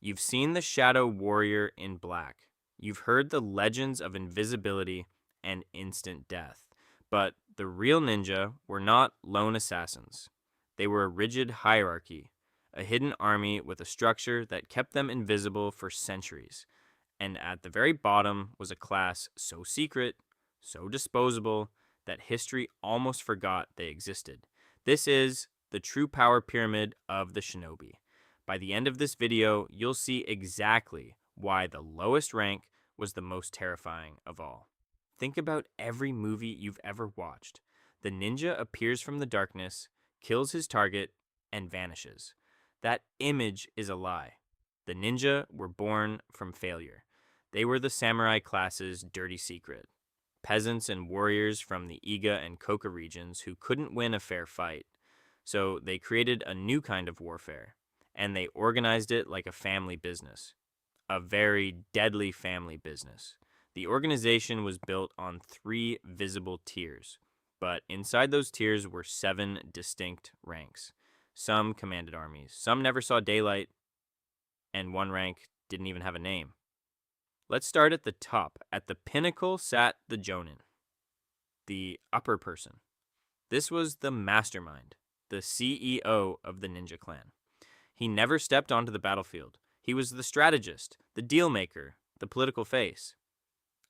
You've seen the shadow warrior in black. You've heard the legends of invisibility and instant death. But the real ninja were not lone assassins. They were a rigid hierarchy, a hidden army with a structure that kept them invisible for centuries. And at the very bottom was a class so secret, so disposable, that history almost forgot they existed. This is the true power pyramid of the Shinobi. By the end of this video, you'll see exactly why the lowest rank was the most terrifying of all. Think about every movie you've ever watched. The ninja appears from the darkness, kills his target, and vanishes. That image is a lie. The ninja were born from failure. They were the samurai class's dirty secret. Peasants and warriors from the Iga and Koka regions who couldn't win a fair fight. So they created a new kind of warfare, and they organized it like a family business. A very deadly family business. The organization was built on 3 visible tiers, but inside those tiers were 7 distinct ranks. Some commanded armies, some never saw daylight, and one rank didn't even have a name. Let's start at the top. At the pinnacle sat the Jonin, the upper person. This was the mastermind, the CEO of the ninja clan. He never stepped onto the battlefield. He was the strategist, the deal maker, the political face.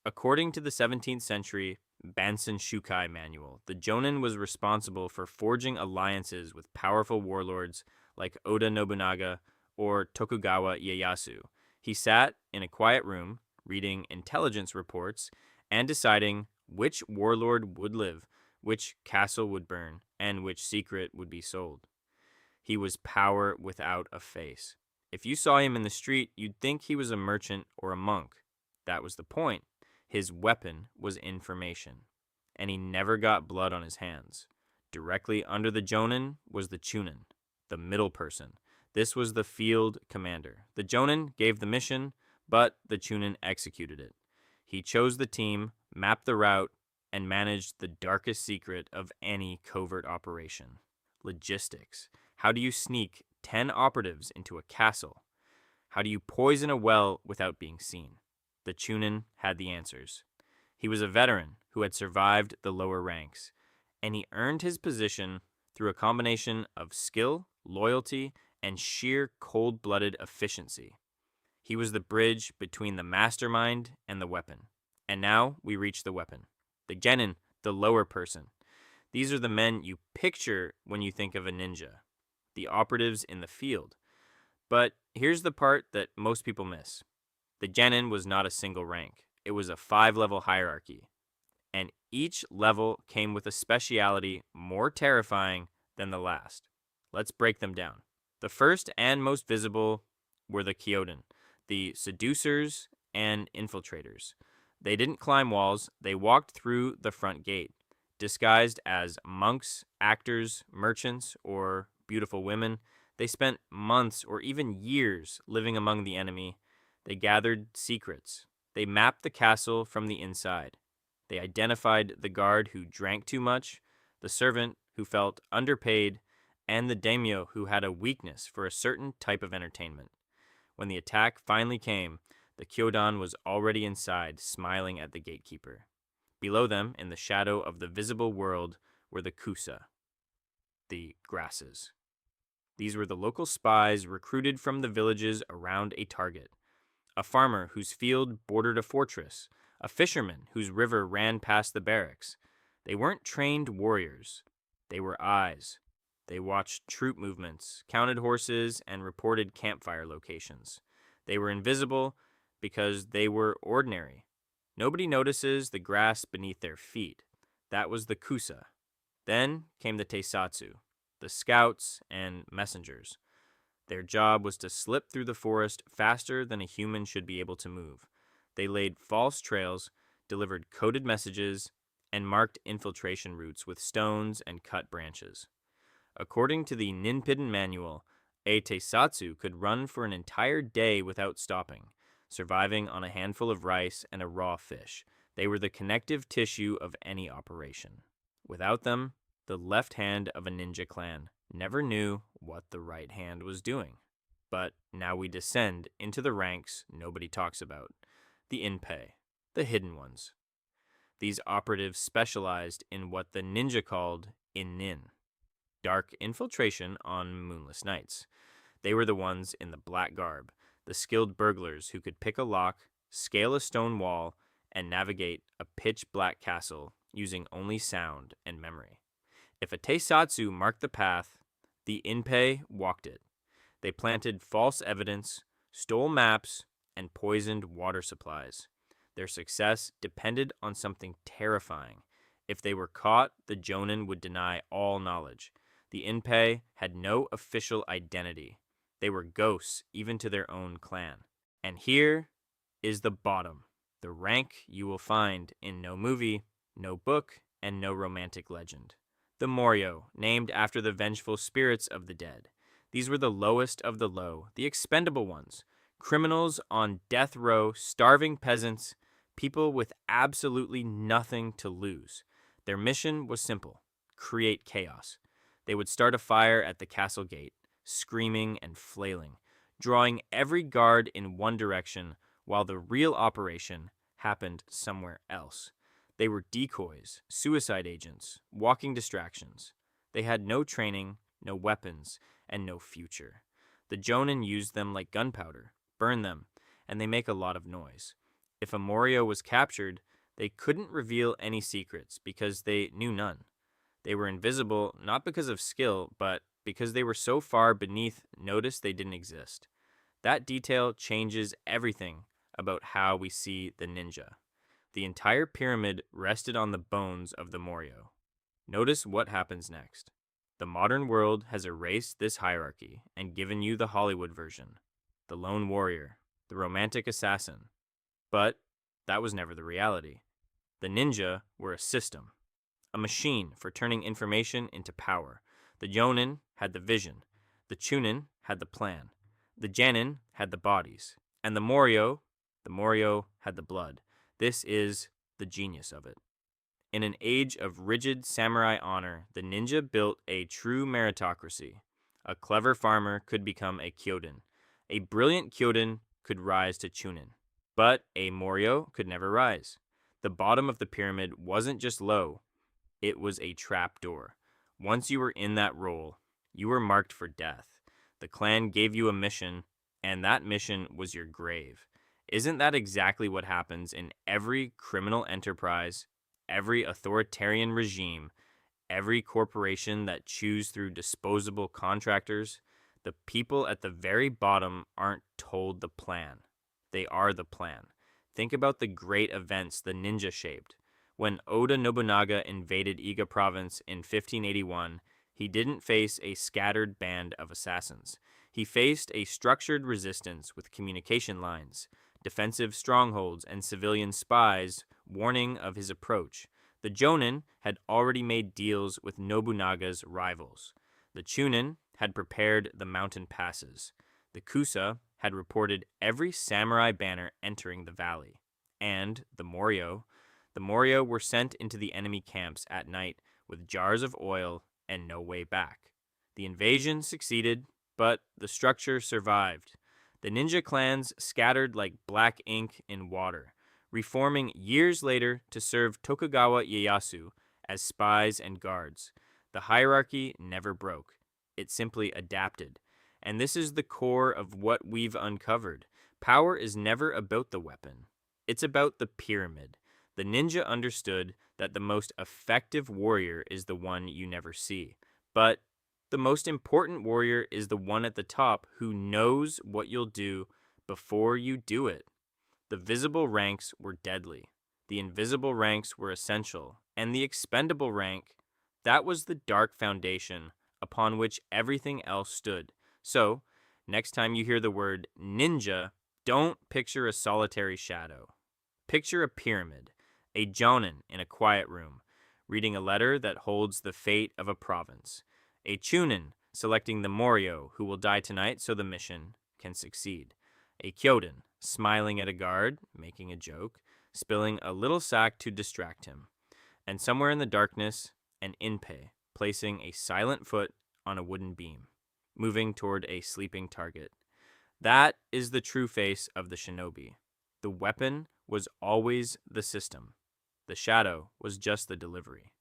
According to the 17th century Bansen Shukai manual, the Jonin was responsible for forging alliances with powerful warlords like Oda Nobunaga or Tokugawa Ieyasu. He sat in a quiet room, reading intelligence reports and deciding which warlord would live, which castle would burn, and which secret would be sold. He was power without a face. If you saw him in the street, you'd think he was a merchant or a monk. That was the point. His weapon was information, and he never got blood on his hands. Directly under the Jonin was the Chunin, the middle person. This was the field commander. The Jonin gave the mission, but the Chunin executed it. He chose the team, mapped the route, and managed the darkest secret of any covert operation: logistics. How do you sneak 10 operatives into a castle? How do you poison a well without being seen? The Chunin had the answers. He was a veteran who had survived the lower ranks, and he earned his position through a combination of skill, loyalty, and sheer cold-blooded efficiency. He was the bridge between the mastermind and the weapon. And now we reach the weapon. The Genin, the lower person. These are the men you picture when you think of a ninja, the operatives in the field. But here's the part that most people miss. The Genin was not a single rank. It was a 5-level hierarchy. And each level came with a speciality more terrifying than the last. Let's break them down. The first and most visible were the Kyodin, the seducers and infiltrators. They didn't climb walls, they walked through the front gate, disguised as monks, actors, merchants, or beautiful women. They spent months or even years living among the enemy. They gathered secrets. They mapped the castle from the inside. They identified the guard who drank too much, the servant who felt underpaid, and the daimyo who had a weakness for a certain type of entertainment. When the attack finally came, the Kyodan was already inside, smiling at the gatekeeper. Below them, in the shadow of the visible world, were the Kusa, the grasses. These were the local spies recruited from the villages around a target. A farmer whose field bordered a fortress, a fisherman whose river ran past the barracks. They weren't trained warriors. They were eyes. They watched troop movements, counted horses, and reported campfire locations. They were invisible because they were ordinary. Nobody notices the grass beneath their feet. That was the Kusa. Then came the Teisatsu, the scouts and messengers. Their job was to slip through the forest faster than a human should be able to move. They laid false trails, delivered coded messages, and marked infiltration routes with stones and cut branches. According to the Ninpidin manual, a Teisatsu could run for an entire day without stopping, surviving on a handful of rice and a raw fish. They were the connective tissue of any operation. Without them, the left hand of a ninja clan never knew what the right hand was doing. But now we descend into the ranks nobody talks about, the inpei, the hidden ones. These operatives specialized in what the ninja called in-nin, dark infiltration on moonless nights. They were the ones in the black garb, the skilled burglars who could pick a lock, scale a stone wall, and navigate a pitch-black castle using only sound and memory. If a teisatsu marked the path, the inpei walked it. They planted false evidence, stole maps, and poisoned water supplies. Their success depended on something terrifying. If they were caught, the Jonin would deny all knowledge. The inpei had no official identity. They were ghosts even to their own clan. And here is the bottom, the rank you will find in no movie, no book, and no romantic legend. The Moryo, named after the vengeful spirits of the dead. These were the lowest of the low, the expendable ones. Criminals on death row, starving peasants, people with absolutely nothing to lose. Their mission was simple: create chaos. They would start a fire at the castle gate, screaming and flailing, drawing every guard in one direction while the real operation happened somewhere else. They were decoys, suicide agents, walking distractions. They had no training, no weapons, and no future. The Jonin used them like gunpowder, burn them, and they make a lot of noise. If a Moryo was captured, they couldn't reveal any secrets because they knew none. They were invisible not because of skill, but because they were so far beneath notice they didn't exist. That detail changes everything about how we see the ninja. The entire pyramid rested on the bones of the Moryo. Notice what happens next. The modern world has erased this hierarchy and given you the Hollywood version, the lone warrior, the romantic assassin. But that was never the reality. The ninja were a system, a machine for turning information into power. The Jonin had the vision, the Chunin had the plan, the Genin had the bodies, and the Moryo had the blood. This is the genius of it. In an age of rigid samurai honor, the ninja built a true meritocracy. A clever farmer could become a Kyojin. A brilliant Kyojin could rise to Chunin. But a Moryo could never rise. The bottom of the pyramid wasn't just low, it was a trap door. Once you were in that role, you were marked for death. The clan gave you a mission, and that mission was your grave. Isn't that exactly what happens in every criminal enterprise, every authoritarian regime, every corporation that chews through disposable contractors? The people at the very bottom aren't told the plan. They are the plan. Think about the great events the ninja shaped. When Oda Nobunaga invaded Iga province in 1581, he didn't face a scattered band of assassins. He faced a structured resistance with communication lines, defensive strongholds, and civilian spies warning of his approach. The Jonin had already made deals with Nobunaga's rivals. The Chunin had prepared the mountain passes. The Kusa had reported every samurai banner entering the valley. And the Moryo were sent into the enemy camps at night with jars of oil and no way back. The invasion succeeded, but the structure survived. The ninja clans scattered like black ink in water, reforming years later to serve Tokugawa Ieyasu as spies and guards. The hierarchy never broke. It simply adapted. And this is the core of what we've uncovered. Power is never about the weapon. It's about the pyramid. The ninja understood that the most effective warrior is the one you never see. But the most important warrior is the one at the top who knows what you'll do before you do it. The visible ranks were deadly. The invisible ranks were essential. And the expendable rank, that was the dark foundation upon which everything else stood. So, next time you hear the word ninja, don't picture a solitary shadow. Picture a pyramid, a jonin in a quiet room, reading a letter that holds the fate of a province. A chunin selecting the Moryo who will die tonight so the mission can succeed. A kyojin smiling at a guard, making a joke, spilling a little sack to distract him. And somewhere in the darkness, an inpei placing a silent foot on a wooden beam, moving toward a sleeping target. That is the true face of the shinobi. The weapon was always the system. The shadow was just the delivery.